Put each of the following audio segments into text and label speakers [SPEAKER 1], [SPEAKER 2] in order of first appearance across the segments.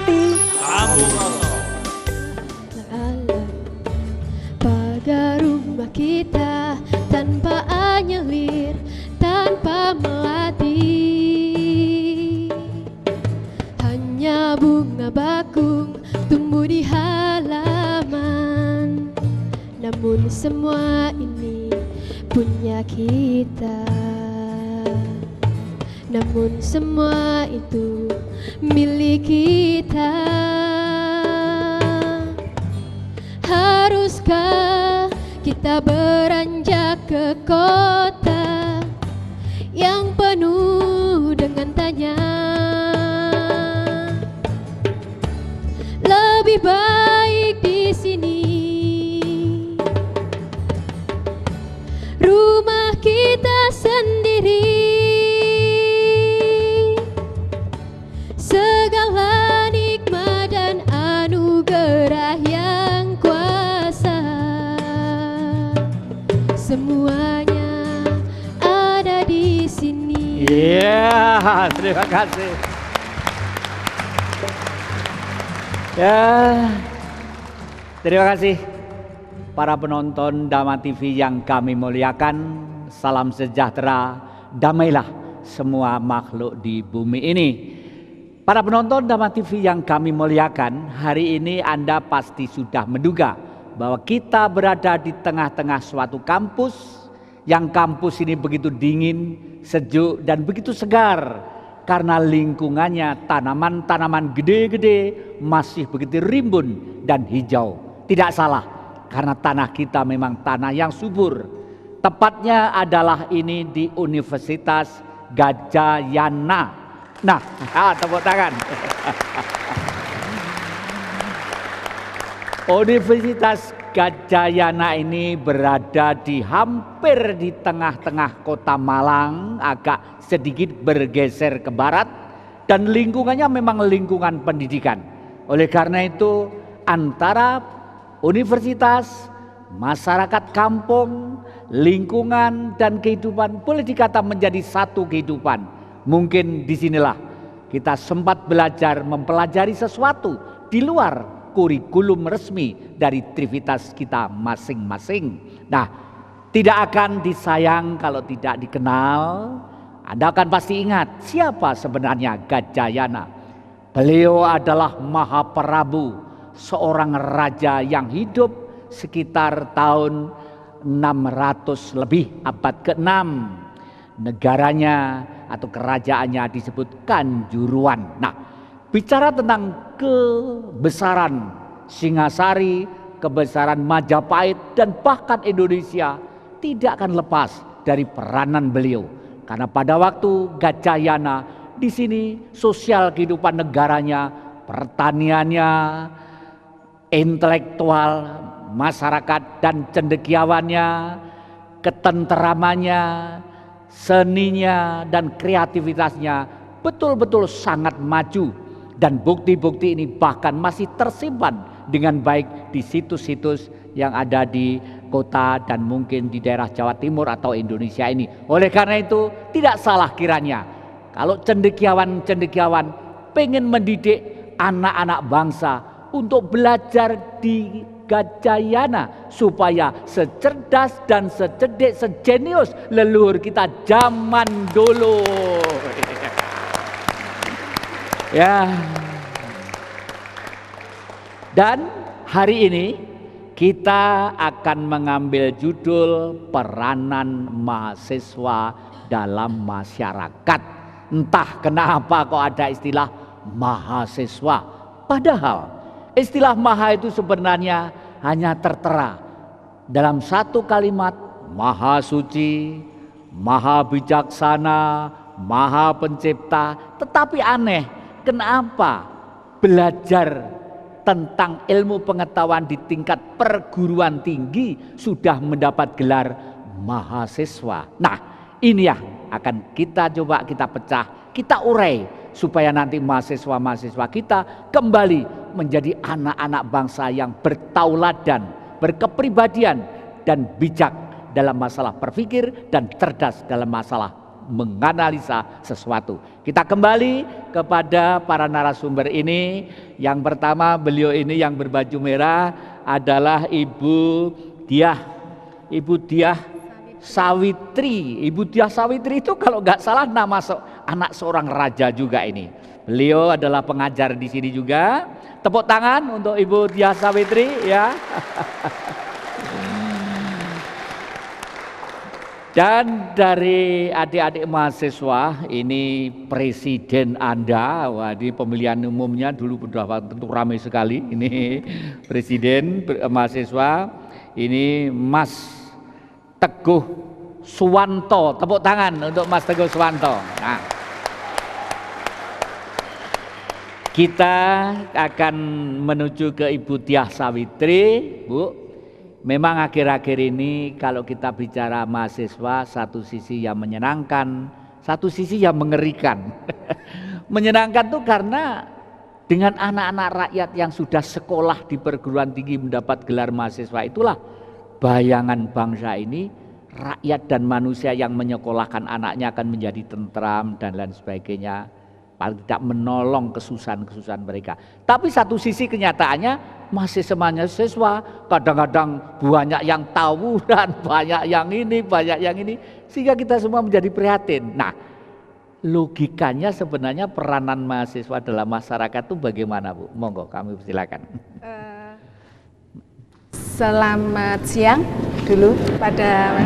[SPEAKER 1] Melati.
[SPEAKER 2] Sambung kosong.
[SPEAKER 3] Pagar rumah kita tanpa anyelir, tanpa melati. Hanya bunga bakung tumbuh di halaman. Namun semua ini punya kita. Namun semua itu milik kita. Haruskah kita beranjak ke kota yang penuh dengan tanya? Lebih baik di sini, rumah kita sendiri. Segala nikmat dan anugerah yang kuasa, semuanya ada di sini.
[SPEAKER 4] Iya, terima kasih. Ya, terima kasih para penonton Dhamma TV yang kami muliakan. Salam sejahtera, damailah semua makhluk di bumi ini. Para penonton Dhamma TV yang kami muliakan, hari ini Anda pasti sudah menduga bahwa kita berada di tengah-tengah suatu kampus, yang kampus ini begitu dingin, sejuk, dan begitu segar. Karena lingkungannya tanaman-tanaman gede-gede masih begitu rimbun dan hijau. Tidak salah, karena tanah kita memang tanah yang subur. Tepatnya adalah ini di Universitas Gadjah Yana. Nah, tepuk tangan. Universitas Gadjah Yana ini berada hampir di tengah-tengah kota Malang, agak sedikit bergeser ke barat, dan lingkungannya memang lingkungan pendidikan. Oleh karena itu antara universitas, masyarakat kampung, lingkungan, dan kehidupan boleh dikata menjadi satu kehidupan. Mungkin disinilah kita sempat belajar mempelajari sesuatu di luar kurikulum resmi dari Trinitas kita masing-masing. Nah, tidak akan disayang kalau tidak dikenal. Anda akan pasti ingat siapa sebenarnya Gadjah Yana. Beliau adalah Mahaprabu, seorang raja yang hidup sekitar tahun 600 lebih, abad ke-6. Negaranya atau kerajaannya disebut Kanjuruan. Nah, bicara tentang kebesaran Singasari, kebesaran Majapahit, dan bahkan Indonesia tidak akan lepas dari peranan beliau. Karena pada waktu Gadjah Yana di sini sosial kehidupan negaranya, pertaniannya, intelektual masyarakat dan cendekiawannya, ketenteramannya, seninya, dan kreativitasnya betul-betul sangat maju. Dan bukti-bukti ini bahkan masih tersimpan dengan baik di situs-situs yang ada di kota dan mungkin di daerah Jawa Timur atau Indonesia ini. Oleh karena itu tidak salah kiranya kalau cendekiawan-cendekiawan pengen mendidik anak-anak bangsa untuk belajar di Gadjah Yana supaya secerdas dan secerdik, sejenius leluhur kita zaman dulu. Ya. Dan hari ini kita akan mengambil judul peranan mahasiswa dalam masyarakat. Entah kenapa kok ada istilah mahasiswa. Padahal istilah maha itu sebenarnya hanya tertera dalam satu kalimat: maha suci, maha bijaksana, maha pencipta. Tetapi aneh, kenapa belajar tentang ilmu pengetahuan di tingkat perguruan tinggi sudah mendapat gelar mahasiswa? Nah, ini ya akan kita coba kita pecah, kita urai supaya nanti mahasiswa-mahasiswa kita kembali menjadi anak-anak bangsa yang bertauladan, berkepribadian, dan bijak dalam masalah berpikir dan cerdas dalam masalah menganalisa sesuatu. Kita kembali kepada para narasumber ini. Yang pertama, beliau ini yang berbaju merah adalah Ibu Diah Sawitri. Ibu Diah Sawitri itu kalau nggak salah nama anak seorang raja juga ini. Beliau adalah pengajar di sini juga. Tepuk tangan untuk Ibu Diah Sawitri ya. Dan dari adik-adik mahasiswa, ini presiden Anda. Wah, di pemilihan umumnya dulu tentu ramai sekali. Ini presiden mahasiswa, ini Mas Teguh Suwanto. Tepuk tangan untuk Mas Teguh Suwanto. Nah, kita akan menuju ke Ibu Diah Sawitri, Bu. Memang akhir-akhir ini kalau kita bicara mahasiswa, satu sisi yang menyenangkan, satu sisi yang mengerikan. Menyenangkan tuh karena dengan anak-anak rakyat yang sudah sekolah di perguruan tinggi mendapat gelar mahasiswa, itulah bayangan bangsa ini, rakyat dan manusia yang menyekolahkan anaknya akan menjadi tentram dan lain sebagainya, paling tidak menolong kesusahan-kesusahan mereka. Tapi satu sisi kenyataannya mahasiswa kadang-kadang banyak yang tawuran, banyak yang ini, sehingga kita semua menjadi prihatin. Nah, logikanya sebenarnya peranan mahasiswa dalam masyarakat itu bagaimana, Bu? Monggo, kami silakan.
[SPEAKER 1] Selamat siang dulu pada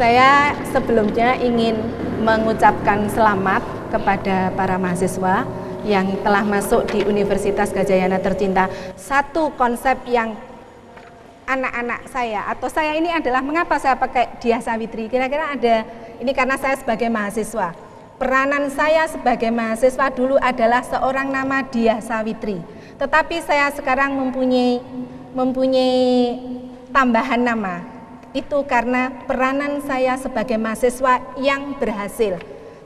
[SPEAKER 1] saya sebelumnya ingin mengucapkan selamat kepada para mahasiswa yang telah masuk di Universitas Gadjah Yana tercinta. Satu konsep yang anak-anak saya atau saya ini adalah mengapa saya pakai Diah Sawitri. Kira-kira ada ini karena saya sebagai mahasiswa. Peranan saya sebagai mahasiswa dulu adalah seorang nama Diah Sawitri. Tetapi saya sekarang mempunyai tambahan nama. Itu karena peranan saya sebagai mahasiswa yang berhasil.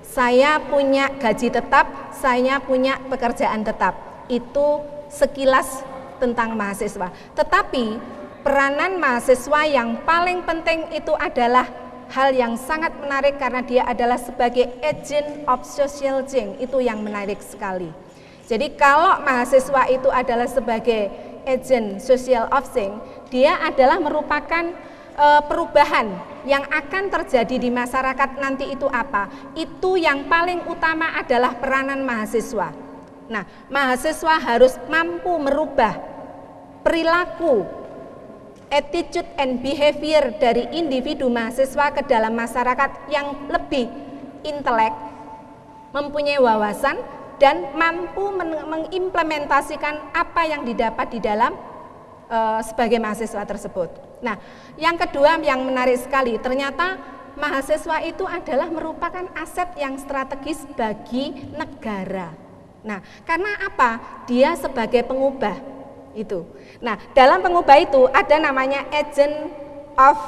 [SPEAKER 1] Saya punya gaji tetap, saya punya pekerjaan tetap. Itu sekilas tentang mahasiswa. Tetapi peranan mahasiswa yang paling penting itu adalah hal yang sangat menarik karena dia adalah sebagai agent of social change. Itu yang menarik sekali. Jadi kalau mahasiswa itu adalah sebagai agent social of change, dia adalah merupakan perubahan yang akan terjadi di masyarakat nanti itu apa? Itu yang paling utama adalah peranan mahasiswa. Nah, mahasiswa harus mampu merubah perilaku, attitude and behavior dari individu mahasiswa ke dalam masyarakat yang lebih intelek, mempunyai wawasan, dan mampu mengimplementasikan apa yang didapat di dalam sebagai mahasiswa tersebut. Nah, yang kedua yang menarik sekali, ternyata mahasiswa itu adalah merupakan aset yang strategis bagi negara. Nah, karena apa? Dia sebagai pengubah itu. Nah, dalam pengubah itu ada namanya agent of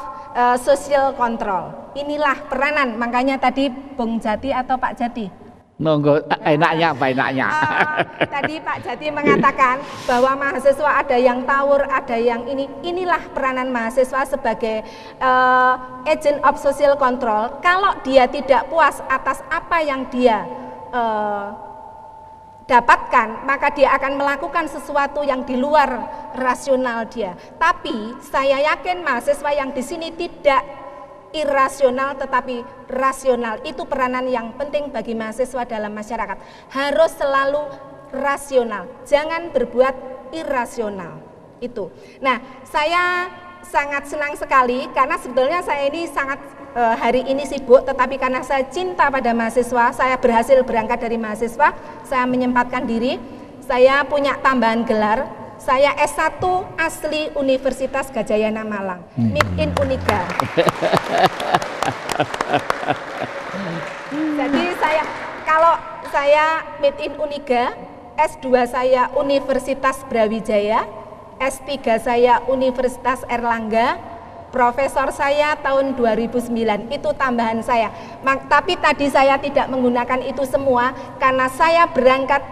[SPEAKER 1] social control. Inilah peranan, makanya tadi Bung Jati atau Pak Jati?
[SPEAKER 4] Nunggu enaknya apa enaknya?
[SPEAKER 1] Tadi Pak Jati mengatakan bahwa mahasiswa ada yang tawur, ada yang ini. Inilah peranan mahasiswa sebagai agent of social control. Kalau dia tidak puas atas apa yang dia dapatkan, maka dia akan melakukan sesuatu yang di luar rasional dia. Tapi saya yakin mahasiswa yang di sini tidak irasional tetapi rasional. Itu peranan yang penting bagi mahasiswa dalam masyarakat. Harus selalu rasional, jangan berbuat irasional. Itu. Nah, saya sangat senang sekali karena sebetulnya saya ini sangat hari ini sibuk, tetapi karena saya cinta pada mahasiswa, saya berhasil berangkat dari mahasiswa, saya menyempatkan diri, saya punya tambahan gelar. Saya S1 asli Universitas Gadjah Yana Malang, Meet in Uniga. Jadi kalau saya Meet in Uniga, S2 saya Universitas Brawijaya, S3 saya Universitas Erlangga, profesor saya tahun 2009, itu tambahan saya. Tapi tadi saya tidak menggunakan itu semua karena saya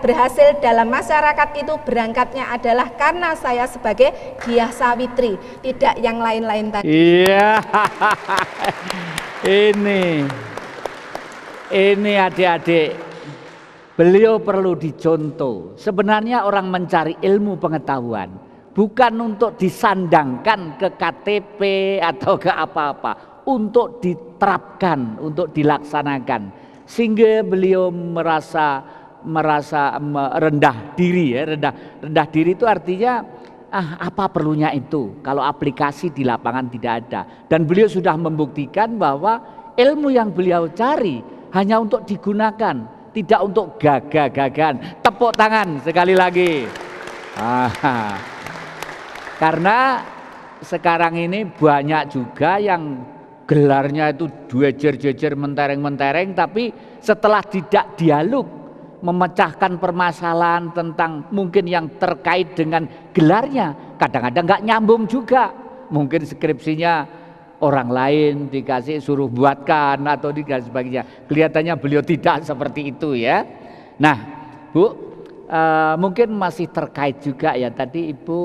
[SPEAKER 1] berhasil dalam masyarakat itu berangkatnya adalah karena saya sebagai Diah Sawitri, tidak yang lain-lain tadi.
[SPEAKER 4] Iya, ini Ini adik-adik, beliau perlu dicontoh. Sebenarnya orang mencari ilmu pengetahuan bukan untuk disandangkan ke KTP atau ke apa-apa, untuk diterapkan, untuk dilaksanakan. Sehingga beliau merasa rendah diri ya. Rendah diri itu artinya apa perlunya itu kalau aplikasi di lapangan tidak ada. Dan beliau sudah membuktikan bahwa ilmu yang beliau cari hanya untuk digunakan, tidak untuk gagah-gagahan. Tepuk tangan sekali lagi. Karena sekarang ini banyak juga yang gelarnya itu jejer-jejer, mentereng-mentereng, tapi setelah tidak dialog memecahkan permasalahan tentang mungkin yang terkait dengan gelarnya, kadang-kadang nggak nyambung juga. Mungkin skripsinya orang lain dikasih suruh buatkan atau dikasih sebagainya. Kelihatannya beliau tidak seperti itu ya. Nah, Bu, mungkin masih terkait juga ya, tadi Ibu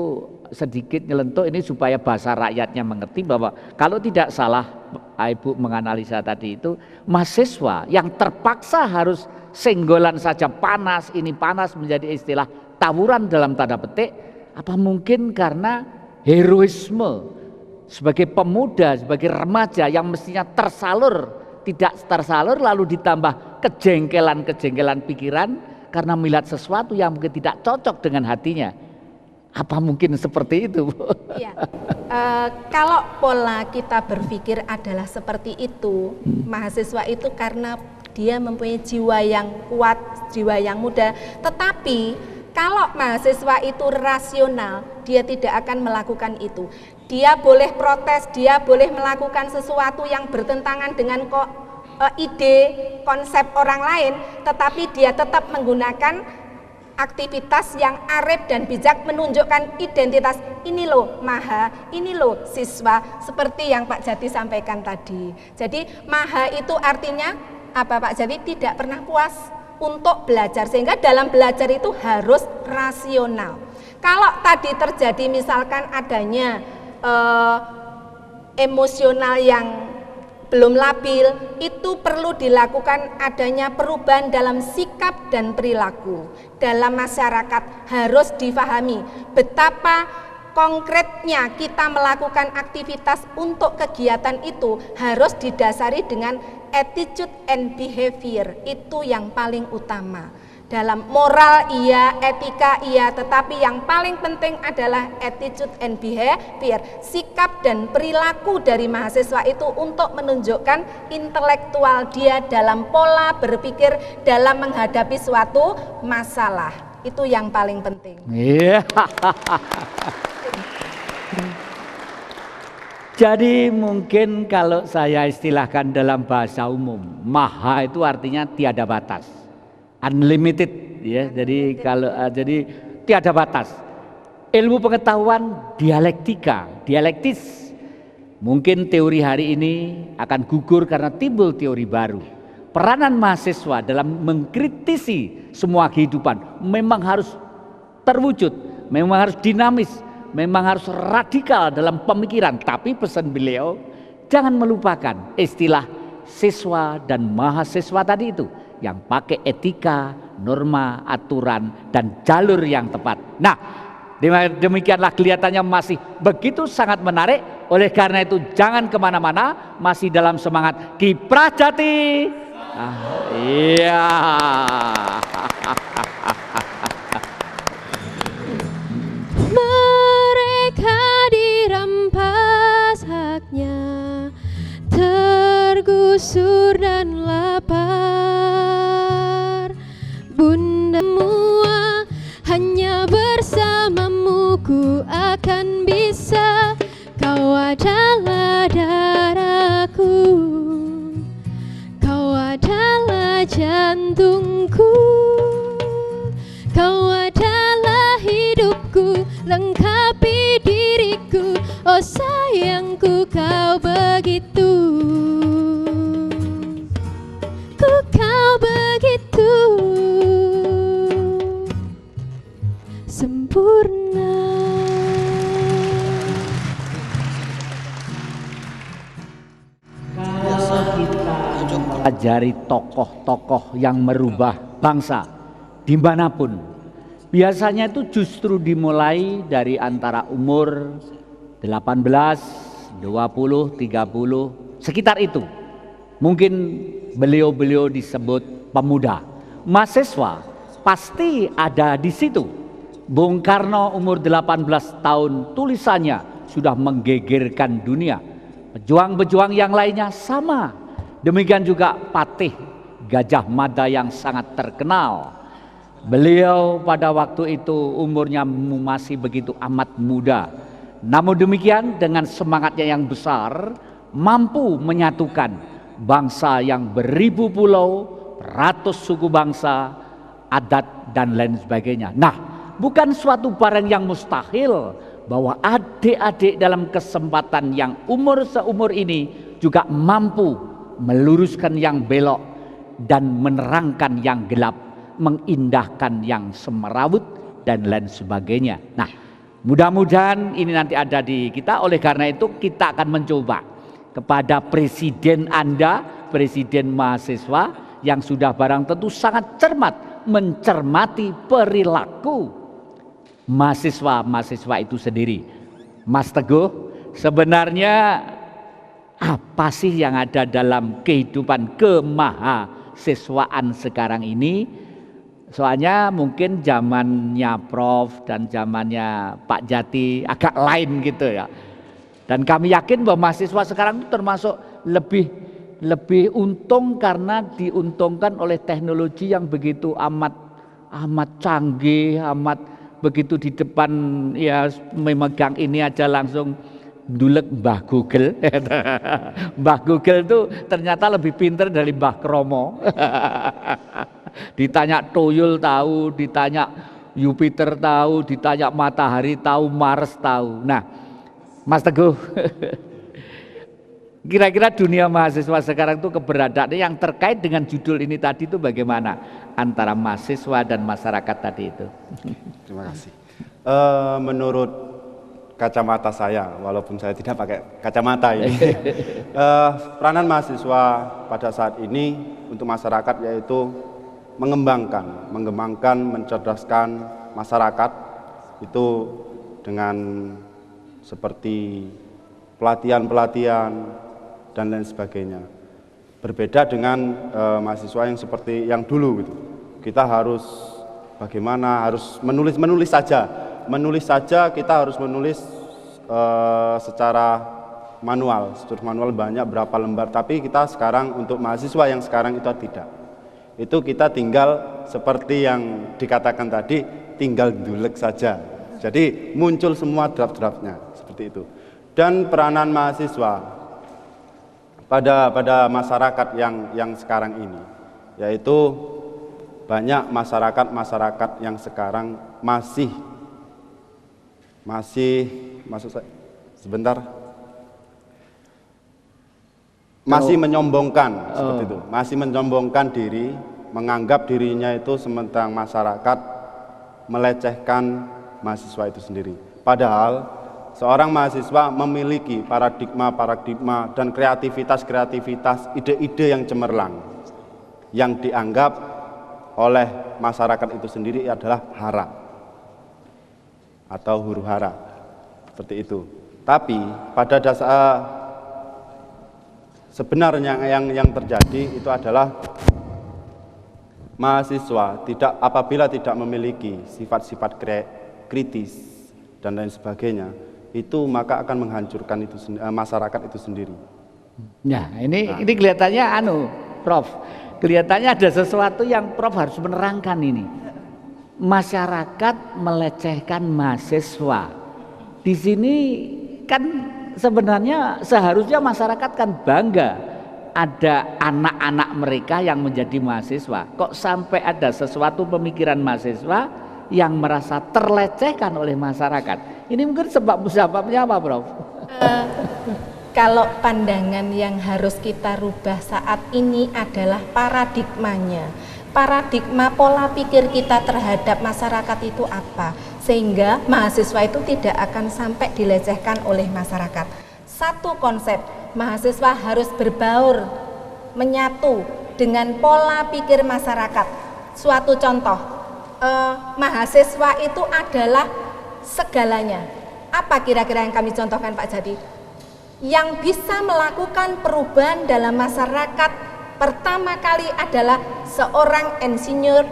[SPEAKER 4] sedikit nyelentuk ini supaya bahasa rakyatnya mengerti bahwa kalau tidak salah Ibu menganalisa tadi itu, mahasiswa yang terpaksa harus senggolan saja panas, ini panas menjadi istilah tawuran dalam tanda petik, apa mungkin karena heroisme sebagai pemuda, sebagai remaja yang mestinya tersalur, tidak tersalur, lalu ditambah kejengkelan pikiran karena melihat sesuatu yang mungkin tidak cocok dengan hatinya. Apa mungkin seperti itu?
[SPEAKER 1] Ya, kalau pola kita berpikir adalah seperti itu, mahasiswa itu karena dia mempunyai jiwa yang kuat, jiwa yang muda. Tetapi kalau mahasiswa itu rasional, dia tidak akan melakukan itu. Dia boleh protes, dia boleh melakukan sesuatu yang bertentangan dengan ide, konsep orang lain, tetapi dia tetap menggunakan aktivitas yang arif dan bijak, menunjukkan identitas. Ini loh Maha, ini loh siswa, seperti yang Pak Jati sampaikan tadi. Jadi Maha itu artinya apa Pak Jati? Tidak pernah puas untuk belajar, sehingga dalam belajar itu harus rasional. Kalau tadi terjadi misalkan adanya emosional yang belum labil, itu perlu dilakukan adanya perubahan dalam sikap dan perilaku. Dalam masyarakat harus difahami betapa konkretnya kita melakukan aktivitas untuk kegiatan itu harus didasari dengan attitude and behavior. Itu yang paling utama. Dalam moral iya, etika iya, tetapi yang paling penting adalah attitude and behavior, sikap dan perilaku dari mahasiswa itu untuk menunjukkan intelektual dia dalam pola berpikir dalam menghadapi suatu masalah. Itu yang paling penting.
[SPEAKER 4] Iya. Jadi mungkin kalau saya istilahkan dalam bahasa umum, maha itu artinya tiada batas. Unlimited ya. Jadi kalau jadi tiada batas. Ilmu pengetahuan dialektis. Mungkin teori hari ini akan gugur karena timbul teori baru. Peranan mahasiswa dalam mengkritisi semua kehidupan memang harus terwujud, memang harus dinamis, memang harus radikal dalam pemikiran. Tapi pesan beliau, jangan melupakan istilah siswa dan mahasiswa tadi itu, yang pakai etika, norma, aturan, dan jalur yang tepat. Nah, demikianlah kelihatannya masih begitu sangat menarik. Oleh karena itu jangan kemana-mana, masih dalam semangat Kiprah Jati. Iya.
[SPEAKER 3] Mereka dirampas haknya, tergusur dan lapar. Bunda semua hanya bersamamu ku akan bisa. Kau adalah darahku, kau adalah jantungku, kau adalah hidupku, lengkapi diriku. Oh sayangku, kau begitu, kau begitu sempurna.
[SPEAKER 4] Kalau kita pelajari tokoh-tokoh yang merubah bangsa dimanapun. Biasanya itu justru dimulai dari antara umur 18, 20, 30, sekitar itu. Mungkin beliau-beliau disebut pemuda. Mahasiswa pasti ada di situ. Bung Karno umur 18 tahun, tulisannya sudah menggegerkan dunia. Pejuang-pejuang yang lainnya sama. Demikian juga Patih Gajah Mada yang sangat terkenal. Beliau pada waktu itu umurnya masih begitu amat muda. Namun demikian dengan semangatnya yang besar mampu menyatukan bangsa yang beribu pulau, ratus suku bangsa, adat dan lain sebagainya. Nah, bukan suatu barang yang mustahil bahwa adik-adik dalam kesempatan yang umur seumur ini juga mampu meluruskan yang belok dan menerangkan yang gelap, mengindahkan yang semerawut dan lain sebagainya. Nah, mudah-mudahan ini nanti ada di kita. Oleh karena itu kita akan mencoba kepada presiden Anda, presiden mahasiswa yang sudah barang tentu sangat cermat mencermati perilaku mahasiswa itu sendiri. Mas Teguh, sebenarnya apa sih yang ada dalam kehidupan kemahasiswaan sekarang ini? Soalnya mungkin zamannya Prof dan zamannya Pak Jati agak lain gitu ya. Dan kami yakin bahwa mahasiswa sekarang itu termasuk lebih untung karena diuntungkan oleh teknologi yang begitu amat canggih, amat begitu di depan ya memegang ini aja langsung dulek Mbah Google. Mbah Google itu ternyata lebih pinter dari Mbah Kromo. Ditanya Toyol tahu, ditanya Jupiter tahu, ditanya matahari tahu, Mars tahu. Nah, Mas Teguh, kira-kira dunia mahasiswa sekarang itu keberadaannya yang terkait dengan judul ini tadi itu bagaimana antara mahasiswa dan masyarakat tadi itu?
[SPEAKER 2] Terima kasih. Menurut kacamata saya, walaupun saya tidak pakai kacamata ini, peranan mahasiswa pada saat ini untuk masyarakat yaitu mengembangkan, mencerdaskan masyarakat itu dengan seperti pelatihan dan lain sebagainya. Berbeda dengan mahasiswa yang seperti yang dulu gitu. Kita harus bagaimana harus menulis saja kita harus menulis secara manual banyak berapa lembar, tapi kita sekarang untuk mahasiswa yang sekarang itu tidak. Itu kita tinggal seperti yang dikatakan tadi, tinggal dulek saja. Jadi muncul semua draft-draftnya seperti itu. Dan peranan mahasiswa pada masyarakat yang sekarang ini, yaitu banyak masyarakat yang sekarang masih menyombongkan seperti itu, masih menyombongkan diri, menganggap dirinya itu sementang masyarakat, melecehkan mahasiswa itu sendiri. Padahal seorang mahasiswa memiliki paradigma dan kreativitas, ide-ide yang cemerlang, yang dianggap oleh masyarakat itu sendiri adalah hara atau huru hara, seperti itu. Tapi pada dasar sebenarnya yang terjadi itu adalah mahasiswa apabila tidak memiliki sifat-sifat kritis dan lain sebagainya, itu maka akan menghancurkan masyarakat itu sendiri.
[SPEAKER 4] Nah, ini kelihatannya Prof, kelihatannya ada sesuatu yang Prof harus menerangkan ini. Masyarakat melecehkan mahasiswa. Di sini kan sebenarnya seharusnya masyarakat kan bangga ada anak-anak mereka yang menjadi mahasiswa. Kok sampai ada sesuatu pemikiran mahasiswa yang merasa terlecehkan oleh masyarakat? Ini mungkin sebabnya apa, Prof?
[SPEAKER 1] Kalau pandangan yang harus kita rubah saat ini adalah paradigmanya. Paradigma pola pikir kita terhadap masyarakat itu apa? Sehingga mahasiswa itu tidak akan sampai dilecehkan oleh masyarakat. Satu konsep, mahasiswa harus berbaur menyatu dengan pola pikir masyarakat. Suatu contoh, mahasiswa itu adalah segalanya. Apa kira-kira yang kami contohkan Pak Jadi? Yang bisa melakukan perubahan dalam masyarakat pertama kali adalah seorang insinyur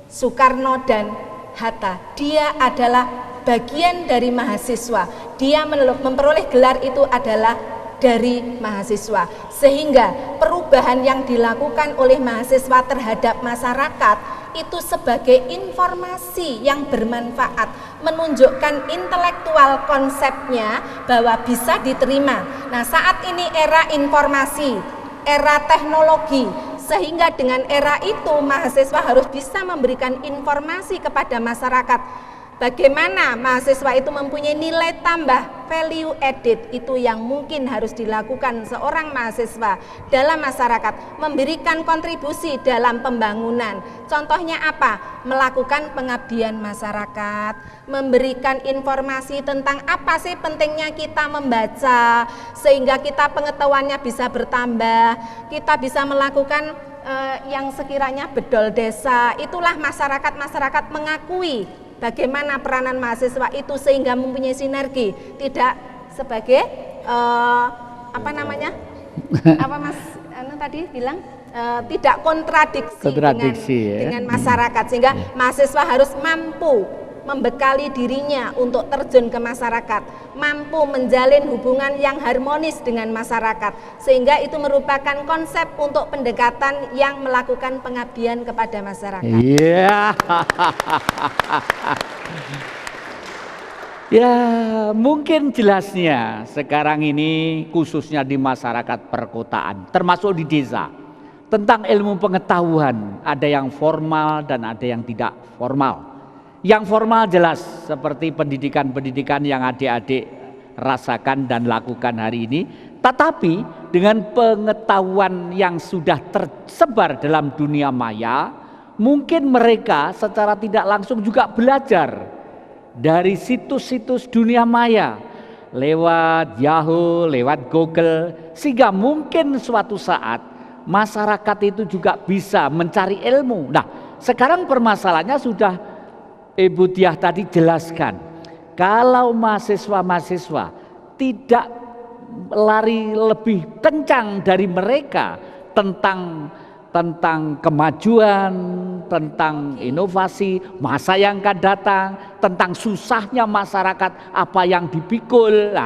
[SPEAKER 1] Soekarno dan Hatta. Dia adalah bagian dari mahasiswa. Dia memperoleh gelar itu adalah dari mahasiswa. Sehingga perubahan yang dilakukan oleh mahasiswa terhadap masyarakat itu sebagai informasi yang bermanfaat, menunjukkan intelektual konsepnya bahwa bisa diterima. Nah, saat ini era informasi, era teknologi, sehingga dengan era itu mahasiswa harus bisa memberikan informasi kepada masyarakat bagaimana mahasiswa itu mempunyai nilai tambah, value added. Itu yang mungkin harus dilakukan seorang mahasiswa dalam masyarakat, memberikan kontribusi dalam pembangunan. Contohnya apa? Melakukan pengabdian masyarakat, memberikan informasi tentang apa sih pentingnya kita membaca, sehingga kita pengetahuannya bisa bertambah, kita bisa melakukan yang sekiranya bedol desa. Itulah masyarakat mengakui bagaimana peranan mahasiswa itu sehingga mempunyai sinergi, tidak sebagai apa namanya? Apa Mas tadi bilang tidak kontradiksi dengan masyarakat, sehingga mahasiswa harus mampu membekali dirinya untuk terjun ke masyarakat, mampu menjalin hubungan yang harmonis dengan masyarakat, sehingga itu merupakan konsep untuk pendekatan yang melakukan pengabdian kepada masyarakat.
[SPEAKER 4] Iya. Ya, mungkin jelasnya sekarang ini khususnya di masyarakat perkotaan, termasuk di desa, tentang ilmu pengetahuan, ada yang formal dan ada yang tidak formal. Yang formal jelas seperti pendidikan-pendidikan yang adik-adik rasakan dan lakukan hari ini, tetapi dengan pengetahuan yang sudah tersebar dalam dunia maya, mungkin mereka secara tidak langsung juga belajar dari situs-situs dunia maya lewat Yahoo, lewat Google, sehingga mungkin suatu saat masyarakat itu juga bisa mencari ilmu. Nah, sekarang permasalahannya sudah Ibu Diah tadi jelaskan, kalau mahasiswa-mahasiswa tidak lari lebih kencang dari mereka tentang kemajuan, tentang inovasi, masa yang akan datang, tentang susahnya masyarakat, apa yang dipikul,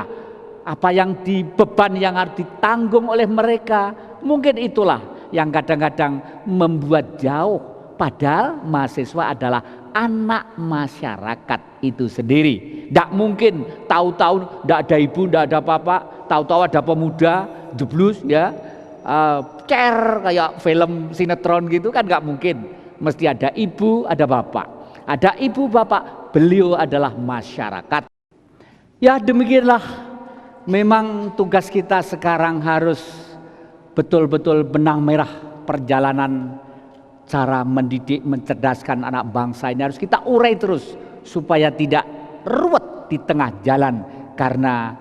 [SPEAKER 4] apa yang beban yang harus ditanggung oleh mereka, mungkin itulah yang kadang-kadang membuat jauh. Padahal mahasiswa adalah anak masyarakat itu sendiri. Tidak mungkin tahu-tahu tidak ada ibu, tidak ada bapak, tahu-tahu ada pemuda jeblus ya, kayak film sinetron gitu kan nggak mungkin. Mesti ada ibu, ada bapak. Ada ibu bapak, beliau adalah masyarakat. Ya demikianlah, memang tugas kita sekarang harus betul-betul benang merah perjalanan cara mendidik, mencerdaskan anak bangsa ini harus kita urai terus supaya tidak ruwet di tengah jalan karena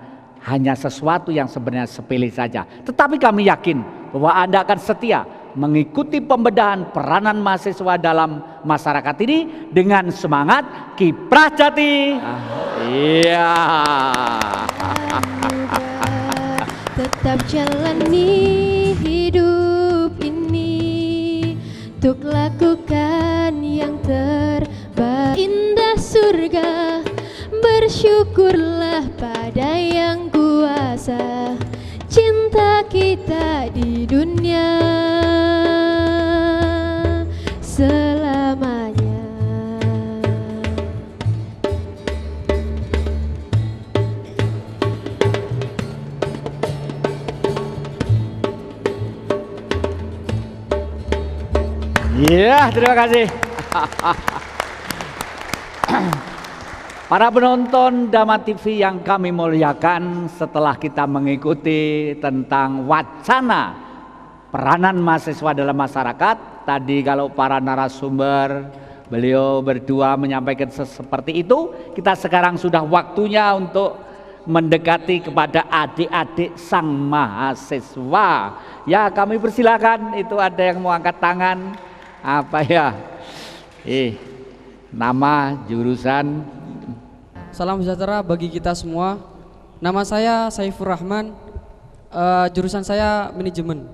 [SPEAKER 4] hanya sesuatu yang sebenarnya sepele saja. Tetapi kami yakin bahwa Anda akan setia mengikuti pembedahan peranan mahasiswa dalam masyarakat ini dengan semangat kiprah jati. Iya.
[SPEAKER 3] Tetap jalani hidup ini untuk lakukan yang terbaik. Indah surga, bersyukurlah pada yang kuasa. Cinta kita di dunia selamanya.
[SPEAKER 4] Ya, terima kasih. Para penonton Dhamma TV yang kami muliakan, setelah kita mengikuti tentang wacana peranan mahasiswa dalam masyarakat, tadi kalau para narasumber beliau berdua menyampaikan seperti itu, kita sekarang sudah waktunya untuk mendekati kepada adik-adik sang mahasiswa. Ya, kami persilakan. Itu ada yang mau angkat tangan. Apa ya? Nama, jurusan.
[SPEAKER 5] Salam sejahtera bagi kita semua. Nama saya Saifur Rahman. Jurusan saya manajemen.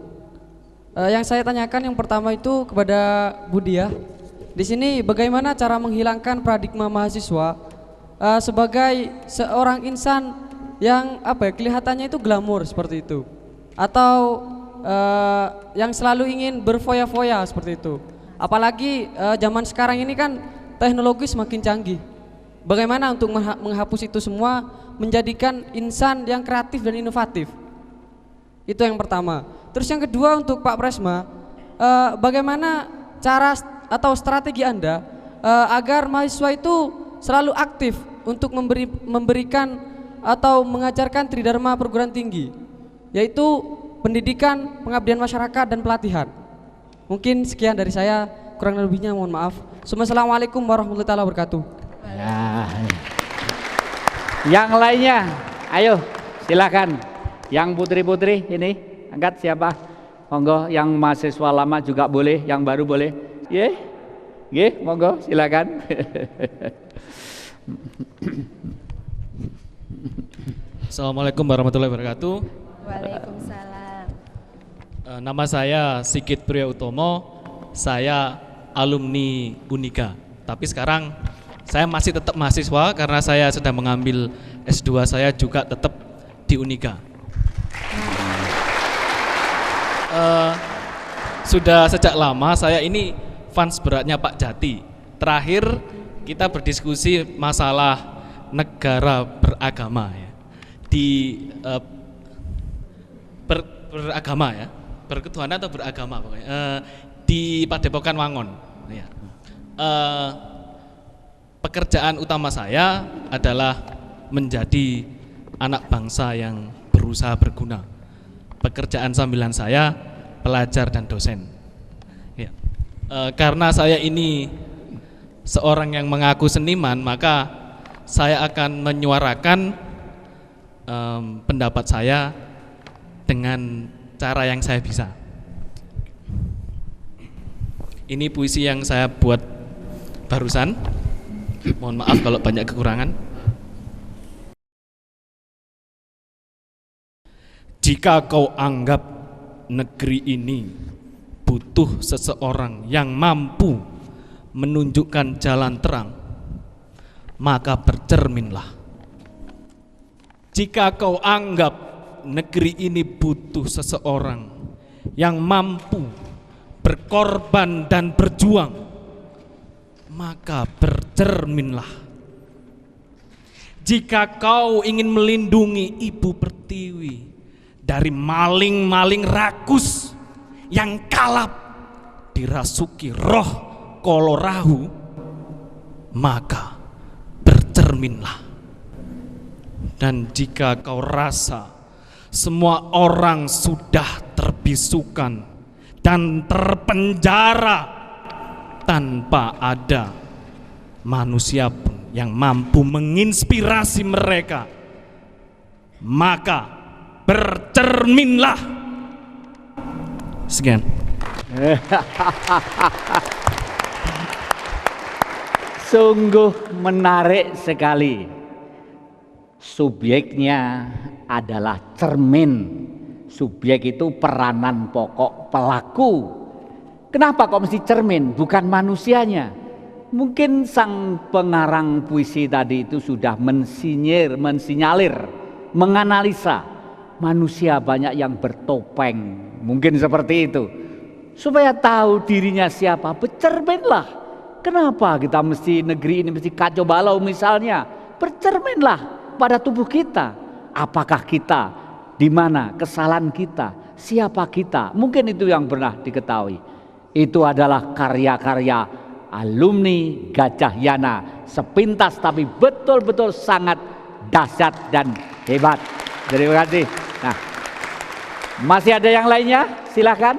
[SPEAKER 5] Yang saya tanyakan yang pertama itu kepada Budia. Di sini bagaimana cara menghilangkan paradigma mahasiswa sebagai seorang insan yang kelihatannya itu glamor seperti itu, atau yang selalu ingin berfoya-foya seperti itu. Apalagi zaman sekarang ini kan teknologi semakin canggih. Bagaimana untuk menghapus itu semua, menjadikan insan yang kreatif dan inovatif? Itu yang pertama. Terus yang kedua untuk Pak Presma, bagaimana cara atau strategi Anda agar mahasiswa itu selalu aktif untuk memberikan atau mengajarkan Tridharma perguruan tinggi, yaitu pendidikan, pengabdian masyarakat, dan pelatihan. Mungkin sekian dari saya, kurang lebihnya mohon maaf. Assalamualaikum warahmatullahi wabarakatuh.
[SPEAKER 4] Ya. Yang lainnya, ayo silakan. Yang putri-putri ini angkat siapa? Monggo, yang mahasiswa lama juga boleh, yang baru boleh. Monggo silakan.
[SPEAKER 6] Assalamualaikum warahmatullahi wabarakatuh.
[SPEAKER 1] Waalaikumsalam.
[SPEAKER 6] Nama saya Sigit Priya Utomo. Saya alumni Unika. Tapi sekarang saya masih tetap mahasiswa karena saya sedang mengambil S2 saya juga tetap di Unika. Sudah sejak lama saya ini fans beratnya Pak Jati. Terakhir kita berdiskusi masalah negara beragama ya. Di beragama ya, berketuhanan atau beragama pokoknya. Di Padepokan Wangon ya. Pekerjaan utama saya adalah menjadi anak bangsa yang berusaha berguna. Pekerjaan sambilan saya pelajar dan dosen ya. Karena saya ini seorang yang mengaku seniman, maka saya akan menyuarakan pendapat saya dengan cara yang saya bisa. Ini puisi yang saya buat barusan. Mohon maaf kalau banyak kekurangan. Jika kau anggap negeri ini butuh seseorang yang mampu menunjukkan jalan terang, maka bercerminlah. Jika kau anggap negeri ini butuh seseorang yang mampu berkorban dan berjuang, maka bercerminlah. Jika kau ingin melindungi Ibu Pertiwi dari maling-maling rakus yang kalap dirasuki roh Kolorahu, maka bercerminlah. Dan jika kau rasa semua orang sudah terbisukan dan terpenjara tanpa ada manusia pun yang mampu menginspirasi mereka, maka bercerminlah. Sekian.
[SPEAKER 4] Sungguh menarik sekali. Subjeknya adalah cermin. Subjek itu peranan pokok pelaku. Kenapa kok mesti cermin, bukan manusianya? Mungkin sang pengarang puisi tadi itu sudah mensinyalir, menganalisa manusia banyak yang bertopeng, mungkin seperti itu. Supaya tahu dirinya siapa, bercerminlah. Kenapa kita mesti negeri ini mesti kacau balau misalnya? Bercerminlah pada tubuh kita. Apakah kita, di mana kesalahan kita, siapa kita? Mungkin itu yang pernah diketahui. Itu adalah karya-karya alumni Gajah Yana, sepintas tapi betul-betul sangat dahsyat dan hebat. Terima kasih. Nah, masih ada yang lainnya? Silakan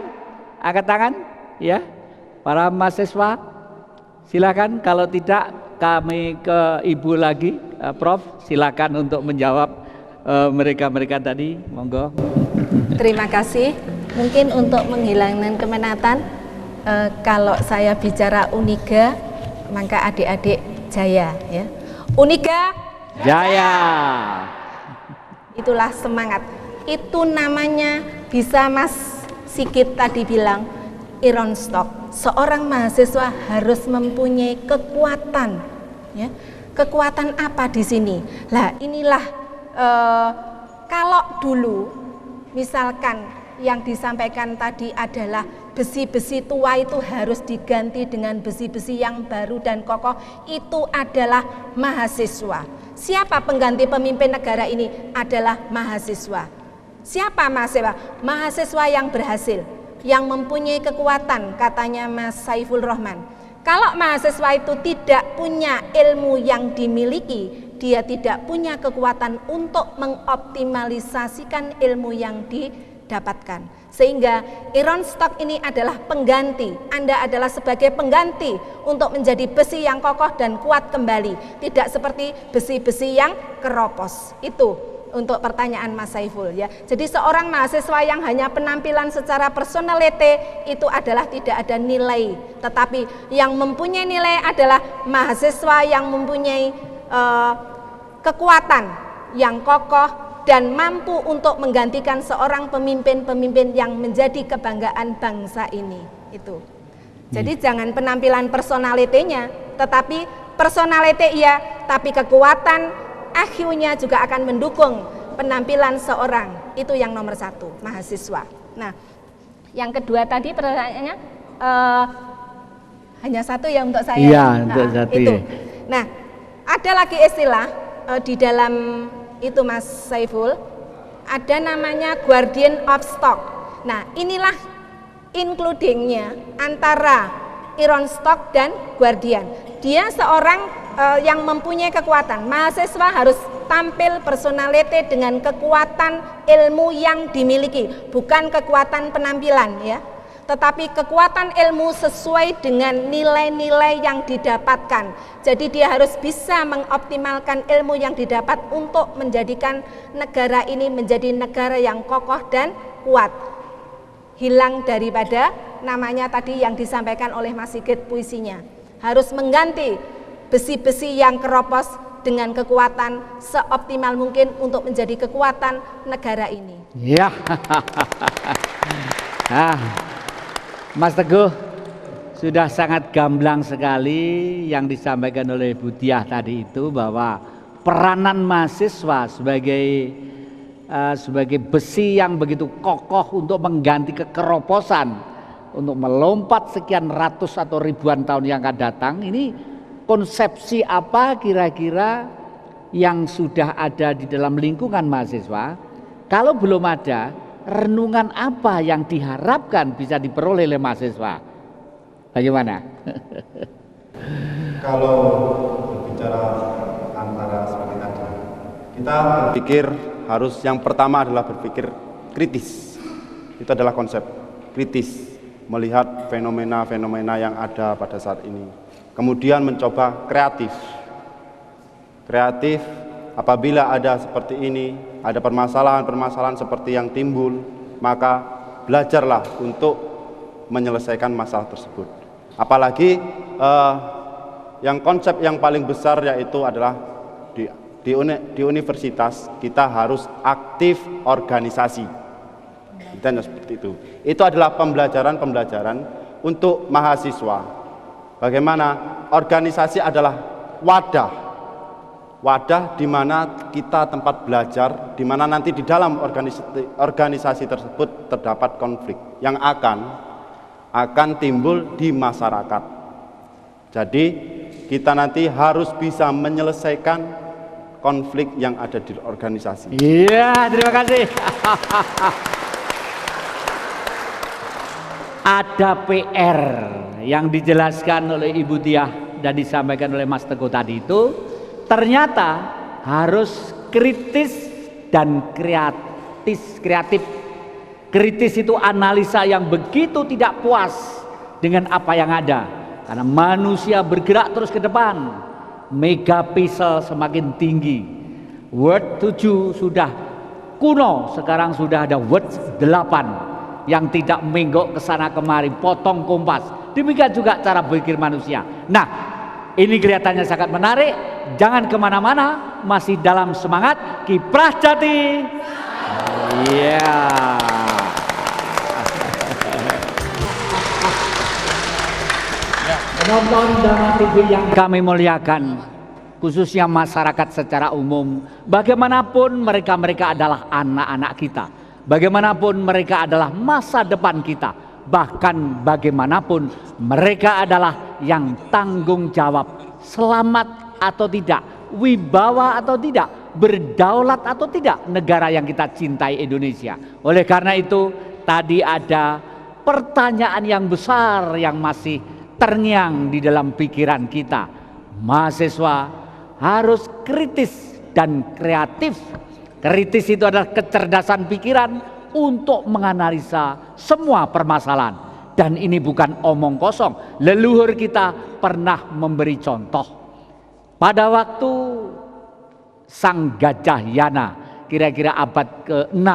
[SPEAKER 4] angkat tangan, ya, para mahasiswa. Silakan. Kalau tidak, kami ke Ibu lagi, Prof. Silakan untuk menjawab mereka-mereka tadi, monggo.
[SPEAKER 1] Terima kasih. Mungkin untuk menghilangkan kemenatan, kalau saya bicara Uniga, maka adik-adik jaya ya. Uniga
[SPEAKER 4] Jaya.
[SPEAKER 1] itulah semangat. Itu namanya bisa Mas Sigit tadi bilang iron stock. Seorang mahasiswa harus mempunyai kekuatan ya. Kekuatan apa di sini? Lah inilah kalau dulu misalkan yang disampaikan tadi adalah besi-besi tua itu harus diganti dengan besi-besi yang baru dan kokoh, itu adalah mahasiswa. Siapa pengganti pemimpin negara ini? Adalah mahasiswa. Siapa mahasiswa? Mahasiswa yang berhasil, yang mempunyai kekuatan, katanya Mas Saiful Rahman. Kalau mahasiswa itu tidak punya ilmu yang dimiliki, dia tidak punya kekuatan untuk mengoptimalisasikan ilmu yang didapatkan. Sehingga iron stock ini adalah pengganti. Anda adalah sebagai pengganti untuk menjadi besi yang kokoh dan kuat kembali. Tidak seperti besi-besi yang keropos. Itu untuk pertanyaan Mas Saiful ya. Jadi seorang mahasiswa yang hanya penampilan secara personality itu adalah tidak ada nilai. Tetapi yang mempunyai nilai adalah mahasiswa yang mempunyai kekuatan yang kokoh dan mampu untuk menggantikan seorang pemimpin-pemimpin yang menjadi kebanggaan bangsa ini. Itu. Jadi jangan penampilan personality-nya, tetapi personality iya, tapi kekuatan IQ-nya juga akan mendukung penampilan seorang. Itu yang nomor satu, mahasiswa. Nah, yang kedua tadi pertanyaannya hanya satu ya untuk saya.
[SPEAKER 4] Iya, untuk satu.
[SPEAKER 1] Itu.
[SPEAKER 4] Ya.
[SPEAKER 1] Nah, ada lagi istilah di dalam itu Mas Saiful, ada namanya guardian of stock. Nah, inilah includingnya antara iron stock dan guardian. Dia seorang yang mempunyai kekuatan. Mahasiswa harus tampil personality dengan kekuatan ilmu yang dimiliki, bukan kekuatan penampilan ya. Tetapi kekuatan ilmu sesuai dengan nilai-nilai yang didapatkan. Jadi dia harus bisa mengoptimalkan ilmu yang didapat untuk menjadikan negara ini menjadi negara yang kokoh dan kuat. Hilang daripada namanya tadi yang disampaikan oleh Mas Sigit puisinya. Harus mengganti besi-besi yang keropos dengan kekuatan seoptimal mungkin untuk menjadi kekuatan negara ini.
[SPEAKER 4] Ya. Mas Teguh, sudah sangat gamblang sekali yang disampaikan oleh Bu Diah tadi itu, bahwa peranan mahasiswa sebagai besi yang begitu kokoh untuk mengganti kekeroposan, untuk melompat sekian ratus atau ribuan tahun yang akan datang. Ini konsepsi apa kira-kira yang sudah ada di dalam lingkungan mahasiswa? Kalau belum ada, renungan apa yang diharapkan bisa diperoleh oleh mahasiswa? Bagaimana?
[SPEAKER 2] Kalau berbicara antara seperti tadi, kita berpikir harus yang pertama adalah berpikir kritis. Itu adalah konsep kritis, melihat fenomena-fenomena yang ada pada saat ini. Kemudian mencoba kreatif. Kreatif apabila ada seperti ini, ada permasalahan-permasalahan seperti yang timbul, maka belajarlah untuk menyelesaikan masalah tersebut. Apalagi yang konsep yang paling besar yaitu adalah di universitas kita harus aktif organisasi. Dan seperti itu. Itu adalah pembelajaran untuk mahasiswa. Bagaimana organisasi adalah wadah di mana kita tempat belajar, di mana nanti di dalam organisasi tersebut terdapat konflik yang akan timbul di masyarakat. Jadi kita nanti harus bisa menyelesaikan konflik yang ada di organisasi.
[SPEAKER 4] Iya, terima kasih. Ada PR yang dijelaskan oleh Ibu Diah dan disampaikan oleh Mas Teguh tadi itu, ternyata harus kritis dan kreatif. Kritis itu analisa yang begitu tidak puas dengan apa yang ada, karena manusia bergerak terus ke depan, megapixel semakin tinggi. Word 7 sudah kuno, sekarang sudah ada Words 8 yang tidak menggok ke sana kemari, potong kompas. Demikian juga cara berpikir manusia. Nah, ini kelihatannya sangat menarik. Jangan kemana-mana, masih dalam semangat Kiprah Jati. Iya. Penonton Dharma TV yang kami muliakan, khususnya masyarakat secara umum, bagaimanapun mereka adalah anak-anak kita, bagaimanapun mereka adalah masa depan kita, bahkan bagaimanapun mereka adalah yang tanggung jawab selamat atau tidak, wibawa atau tidak, berdaulat atau tidak negara yang kita cintai, Indonesia. Oleh karena itu tadi ada pertanyaan yang besar yang masih terngiang di dalam pikiran kita. Mahasiswa harus kritis dan kreatif. Kritis itu adalah kecerdasan pikiran untuk menganalisa semua permasalahan. Dan ini bukan omong kosong. Leluhur kita pernah memberi contoh. Pada waktu Sang Gajah Yana, kira-kira abad ke-6,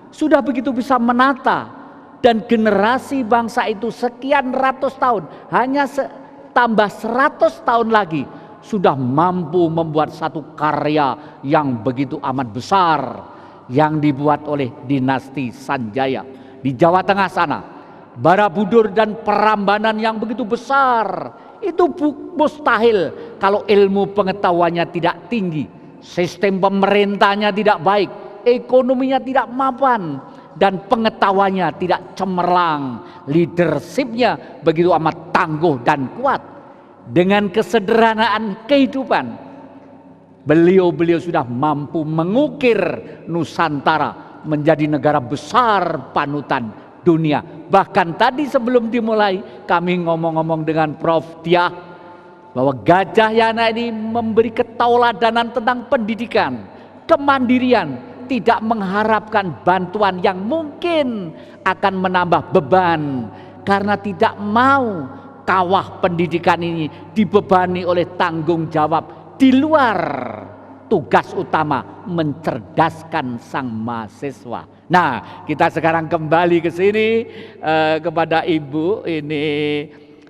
[SPEAKER 4] sudah begitu bisa menata. Dan generasi bangsa itu sekian ratus tahun, hanya tambah 100 tahun lagi, sudah mampu membuat satu karya yang begitu amat besar, yang dibuat oleh dinasti Sanjaya di Jawa Tengah sana. Barabudur dan Prambanan yang begitu besar, itu mustahil kalau ilmu pengetahuannya tidak tinggi, sistem pemerintahnya tidak baik, ekonominya tidak mapan, dan pengetahuannya tidak cemerlang, leadershipnya begitu amat tangguh dan kuat. Dengan kesederhanaan kehidupan, beliau sudah mampu mengukir Nusantara menjadi negara besar panutan dunia. Bahkan tadi sebelum dimulai kami ngomong-ngomong dengan Prof. Diah bahwa Gajah Yana ini memberi ketauladanan tentang pendidikan, kemandirian, tidak mengharapkan bantuan yang mungkin akan menambah beban, karena tidak mau kawah pendidikan ini dibebani oleh tanggung jawab di luar tugas utama mencerdaskan sang mahasiswa. Nah, kita sekarang kembali ke sini kepada Ibu. Ini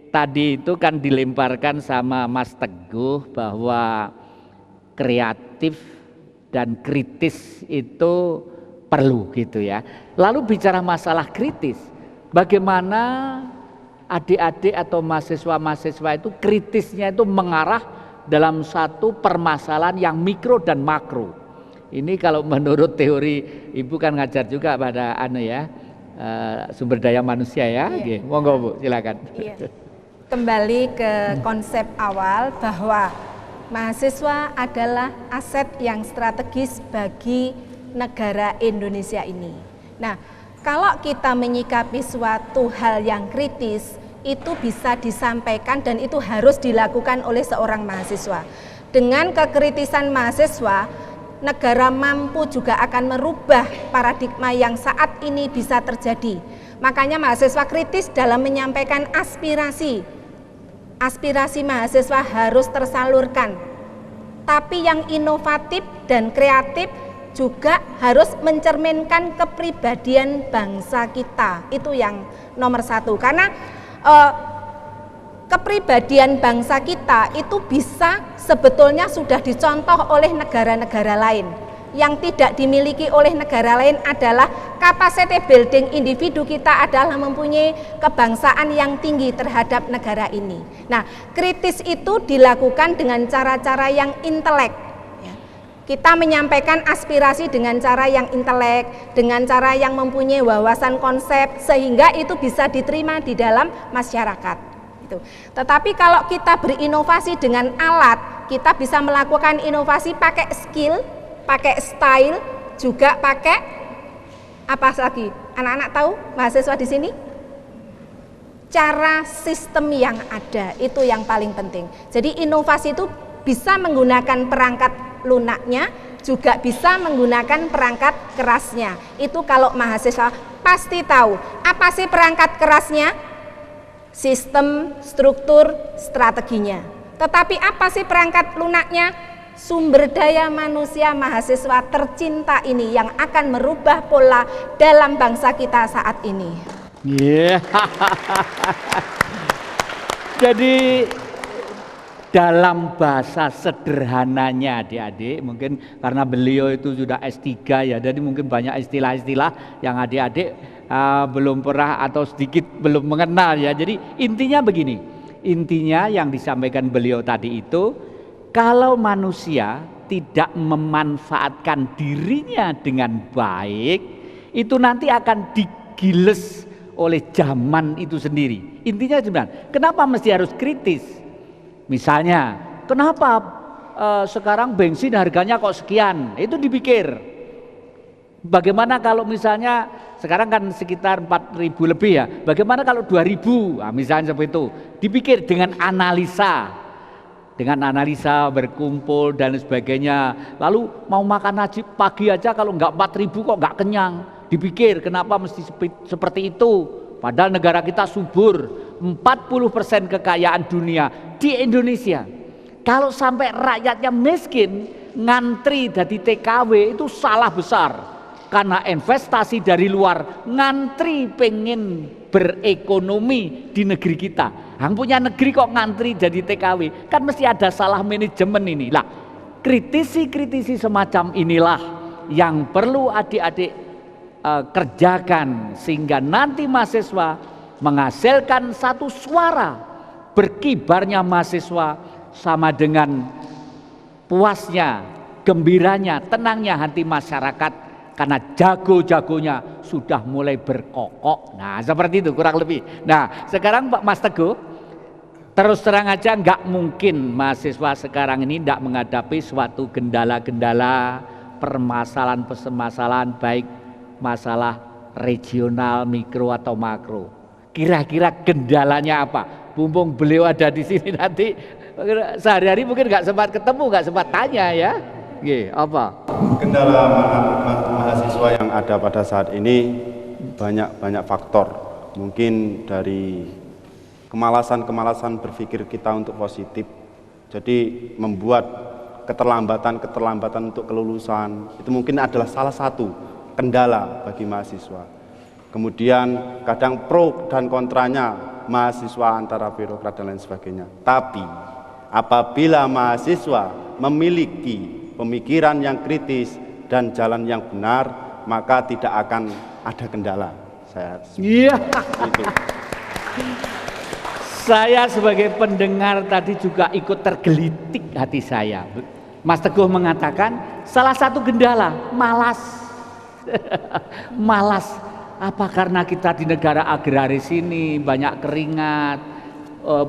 [SPEAKER 4] tadi itu kan dilemparkan sama Mas Teguh bahwa kreatif dan kritis itu perlu gitu ya. Lalu bicara masalah kritis, bagaimana adik-adik atau mahasiswa-mahasiswa itu kritisnya itu mengarah dalam satu permasalahan yang mikro dan makro. Ini kalau menurut teori Ibu kan ngajar juga pada sumber daya manusia ya.
[SPEAKER 1] Iya.
[SPEAKER 4] Monggo Bu, silakan.
[SPEAKER 1] Iya. Kembali ke konsep awal bahwa mahasiswa adalah aset yang strategis bagi negara Indonesia ini. Nah, kalau kita menyikapi suatu hal yang kritis, itu bisa disampaikan dan itu harus dilakukan oleh seorang mahasiswa. Dengan kekritisan mahasiswa, negara mampu juga akan merubah paradigma yang saat ini bisa terjadi. Makanya mahasiswa kritis dalam menyampaikan aspirasi. Aspirasi mahasiswa harus tersalurkan, tapi yang inovatif dan kreatif juga harus mencerminkan kepribadian bangsa kita. Itu yang nomor satu, karena kepribadian bangsa kita itu bisa sebetulnya sudah dicontoh oleh negara-negara lain. Yang tidak dimiliki oleh negara lain adalah capacity building individu kita adalah mempunyai kebangsaan yang tinggi terhadap negara ini. Nah, kritis itu dilakukan dengan cara-cara yang intelek. Kita menyampaikan aspirasi dengan cara yang intelek, dengan cara yang mempunyai wawasan konsep, sehingga itu bisa diterima di dalam masyarakat. Tetapi kalau kita berinovasi dengan alat, kita bisa melakukan inovasi pakai skill, pakai style, juga pakai apa lagi? Anak-anak tahu, mahasiswa di sini? Cara sistem yang ada, itu yang paling penting. Jadi inovasi itu bisa menggunakan perangkat lunaknya, juga bisa menggunakan perangkat kerasnya. Itu kalau mahasiswa pasti tahu. Apa sih perangkat kerasnya? Sistem, struktur, strateginya. Tetapi apa sih perangkat lunaknya? sumber daya manusia mahasiswa tercinta ini yang akan merubah pola dalam bangsa kita saat ini.
[SPEAKER 4] Yeah. Jadi dalam bahasa sederhananya adik-adik, mungkin karena beliau itu sudah S3 ya, jadi mungkin banyak istilah-istilah yang adik-adik belum pernah atau sedikit belum mengenal ya. Jadi intinya begini, intinya yang disampaikan beliau tadi itu, kalau manusia tidak memanfaatkan dirinya dengan baik, itu nanti akan digiles oleh zaman itu sendiri. Intinya sebenarnya, kenapa mesti harus kritis? Misalnya, kenapa sekarang bensin harganya kok sekian? Itu dipikir. Bagaimana kalau misalnya sekarang kan sekitar 4.000 lebih ya. Bagaimana kalau 2.000? Nah, misalnya seperti itu. Dipikir dengan analisa. Dengan analisa berkumpul dan sebagainya. Lalu mau makan nasi pagi aja kalau nggak 4.000 kok nggak kenyang. Dipikir kenapa mesti seperti itu. Padahal negara kita subur, 40% kekayaan dunia di Indonesia. Kalau sampai rakyatnya miskin, ngantri dari TKW itu salah besar. Karena investasi dari luar ngantri pengen berekonomi di negeri kita. Yang punya negeri kok ngantri jadi TKW, kan mesti ada salah manajemen ini. Lah, kritisi semacam inilah yang perlu adik-adik kerjakan sehingga nanti mahasiswa menghasilkan satu suara. Berkibarnya mahasiswa sama dengan puasnya, gembiranya, tenangnya hati masyarakat karena jago-jagonya sudah mulai berkokok. Nah, seperti itu kurang lebih. Nah, sekarang Pak Mas Teguh, terus terang aja nggak mungkin mahasiswa sekarang ini tidak menghadapi suatu gendala-gendala, permasalahan baik masalah regional, mikro atau makro. Kira-kira kendalanya apa? Mumpung beliau ada di sini nanti sehari-hari mungkin nggak sempat ketemu, nggak sempat tanya ya. Apa?
[SPEAKER 2] Kendala mahasiswa yang ada pada saat ini banyak faktor. Mungkin dari kemalasan berpikir kita untuk positif. Jadi membuat keterlambatan untuk kelulusan itu mungkin adalah salah satu kendala bagi mahasiswa. Kemudian kadang pro dan kontranya mahasiswa antara birokrat dan lain sebagainya. Tapi apabila mahasiswa memiliki pemikiran yang kritis dan jalan yang benar, maka tidak akan ada kendala.
[SPEAKER 4] Saya sebagai pendengar tadi juga ikut tergelitik hati saya. Mas Teguh mengatakan salah satu kendala malas. Malas. Apa karena kita di negara agraris ini banyak keringat,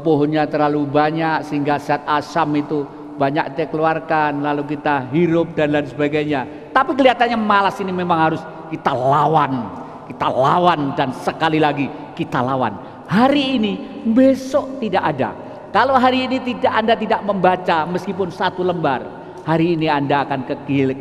[SPEAKER 4] pohonnya terlalu banyak sehingga zat asam itu banyak dikeluarkan, lalu kita hirup dan lain sebagainya. Tapi kelihatannya malas ini memang harus kita lawan dan sekali lagi kita lawan. Hari ini, besok tidak ada. Kalau hari ini Anda tidak membaca meskipun satu lembar, hari ini Anda akan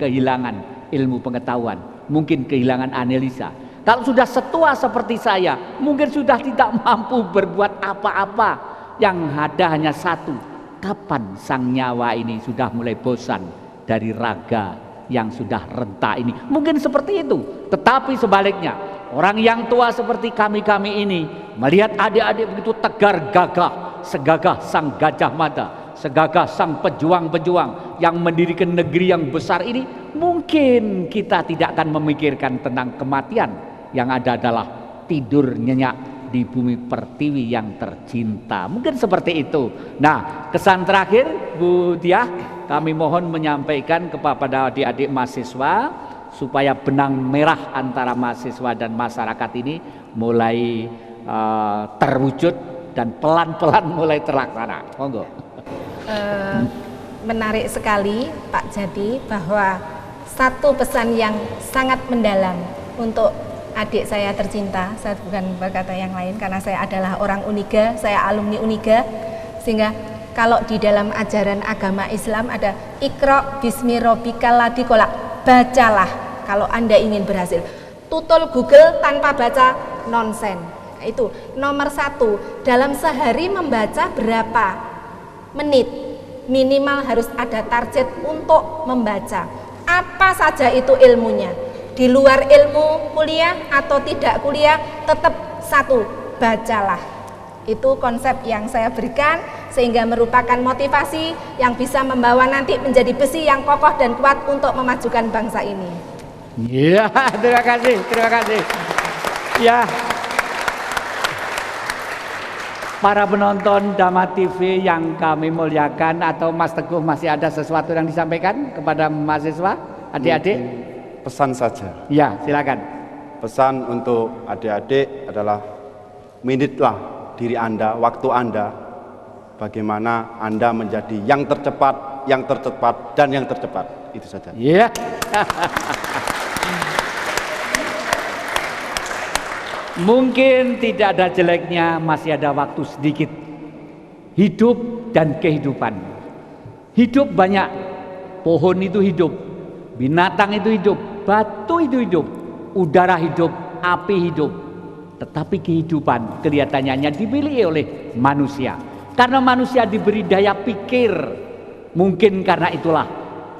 [SPEAKER 4] kehilangan ilmu pengetahuan, mungkin kehilangan analisa. Kalau sudah setua seperti saya, mungkin sudah tidak mampu berbuat apa-apa. Yang ada hanya satu, kapan sang nyawa ini sudah mulai bosan dari raga yang sudah renta ini. Mungkin seperti itu. Tetapi sebaliknya, orang yang tua seperti kami ini melihat adik-adik begitu tegar gagah, segagah sang Gajah Mada, segagah sang pejuang-pejuang yang mendirikan negeri yang besar ini, mungkin kita tidak akan memikirkan tentang kematian. Yang ada adalah tidur nyenyak di bumi pertiwi yang tercinta. Mungkin seperti itu. Nah, kesan terakhir Bu Diah, kami mohon menyampaikan kepada adik-adik mahasiswa supaya benang merah antara mahasiswa dan masyarakat ini mulai terwujud dan pelan-pelan mulai terlaksana. Monggo.
[SPEAKER 1] Menarik sekali Pak Jadi bahwa satu pesan yang sangat mendalam untuk adik saya tercinta. Saya bukan berkata yang lain karena saya adalah orang Uniga, saya alumni Uniga, sehingga kalau di dalam ajaran agama Islam ada Iqra bismi rabbikal ladzi khalaq, bacalah kalau Anda ingin berhasil. Tutul Google tanpa baca nonsen. Itu nomor satu. Dalam sehari membaca berapa menit? minimal harus ada target untuk membaca. Apa saja itu ilmunya. Di luar ilmu kuliah atau tidak kuliah, tetap satu, bacalah. Itu konsep yang saya berikan sehingga merupakan motivasi yang bisa membawa nanti menjadi besi yang kokoh dan kuat untuk memajukan bangsa ini.
[SPEAKER 4] Ya, terima kasih, terima kasih. Ya, para penonton Dhamma TV yang kami muliakan, atau Mas Teguh masih ada sesuatu yang disampaikan kepada mahasiswa, adik-adik?
[SPEAKER 2] Pesan saja.
[SPEAKER 4] Ya, silakan.
[SPEAKER 2] Pesan untuk adik-adik adalah minitlah diri Anda, waktu Anda, bagaimana Anda menjadi yang tercepat, dan yang tercepat. Itu saja.
[SPEAKER 4] Ya. Mungkin tidak ada jeleknya, masih ada waktu sedikit. Hidup dan kehidupan. Hidup banyak. Pohon itu hidup, binatang itu hidup, batu itu hidup, udara hidup, api hidup. Tetapi kehidupan kelihatannya hanya dimiliki oleh manusia. Karena manusia diberi daya pikir. Mungkin karena itulah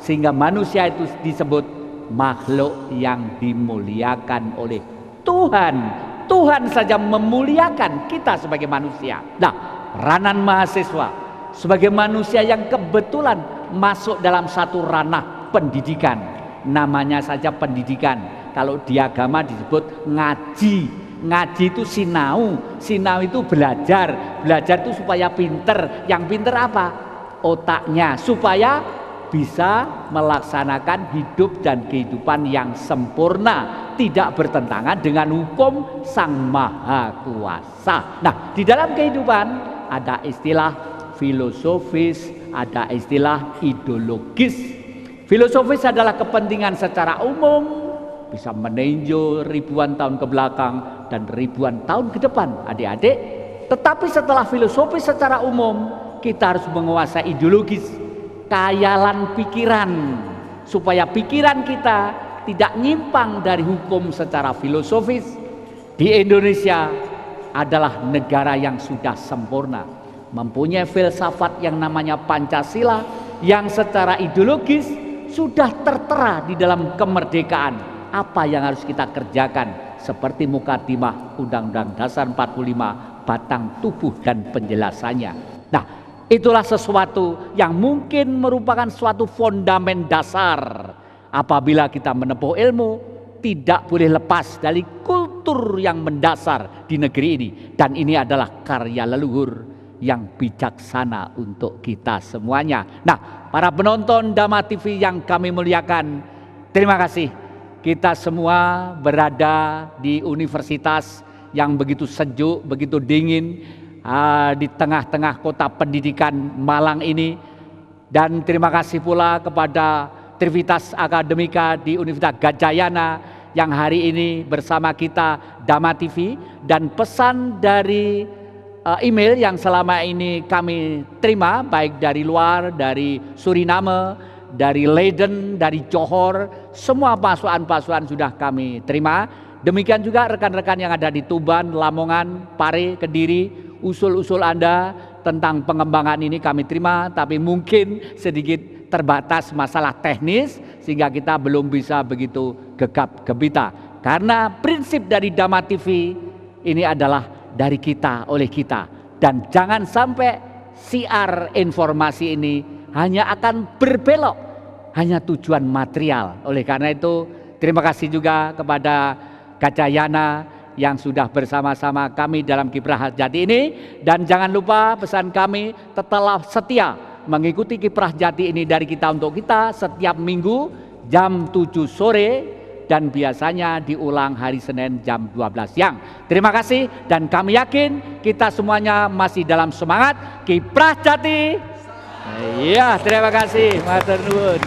[SPEAKER 4] sehingga manusia itu disebut makhluk yang dimuliakan oleh Tuhan. Tuhan saja memuliakan kita sebagai manusia. Nah, peranan mahasiswa sebagai manusia yang kebetulan masuk dalam satu ranah pendidikan. Namanya saja pendidikan. Kalau di agama disebut ngaji. Ngaji itu sinau. Sinau itu belajar. Belajar itu supaya pinter. Yang pinter apa? Otaknya. Supaya bisa melaksanakan hidup dan kehidupan yang sempurna, tidak bertentangan dengan hukum Sang Maha Kuasa. Nah, di dalam kehidupan ada istilah filosofis, ada istilah ideologis. Filosofis adalah kepentingan secara umum, bisa meninjau ribuan tahun ke belakang dan ribuan tahun ke depan, adik-adik. Tetapi setelah filosofis secara umum, kita harus menguasai ideologis, khayalan pikiran, supaya pikiran kita tidak nyimpang dari hukum secara filosofis. Di Indonesia adalah negara yang sudah sempurna, mempunyai filsafat yang namanya Pancasila, yang secara ideologis sudah tertera di dalam kemerdekaan. Apa yang harus kita kerjakan, seperti mukadimah Undang-Undang Dasar 45, batang tubuh dan penjelasannya. Nah, itulah sesuatu yang mungkin merupakan suatu fondamen dasar. Apabila kita menempuh ilmu, tidak boleh lepas dari kultur yang mendasar di negeri ini. Dan ini adalah karya leluhur yang bijaksana untuk kita semuanya. Nah, para penonton Dhamma TV yang kami muliakan, terima kasih. Kita semua berada di universitas yang begitu sejuk, begitu dingin, di tengah-tengah kota pendidikan Malang ini. Dan terima kasih pula kepada Trivitas Akademika di Universitas Gadjayana yang hari ini bersama kita Dhamma TV. Dan pesan dari email yang selama ini kami terima, baik dari luar, dari Suriname, dari Leiden, dari Johor, semua pasukan-pasukan sudah kami terima. Demikian juga rekan-rekan yang ada di Tuban, Lamongan, Pare, Kediri, usul-usul Anda tentang pengembangan ini kami terima, tapi mungkin sedikit terbatas masalah teknis sehingga kita belum bisa begitu gegap gempita. Karena prinsip dari Dhamma TV ini adalah dari kita, oleh kita. Dan jangan sampai siar informasi ini hanya akan berbelok, hanya tujuan material. Oleh karena itu, terima kasih juga kepada Gadjayana yang sudah bersama-sama kami dalam Kiprah Jati ini. Dan jangan lupa pesan kami, tetaplah setia mengikuti Kiprah Jati ini dari kita untuk kita setiap minggu jam 7 sore dan biasanya diulang hari Senin jam 12 siang. Terima kasih dan kami yakin kita semuanya masih dalam semangat Kiprah Jati. Iya, terima kasih, matur nuwun.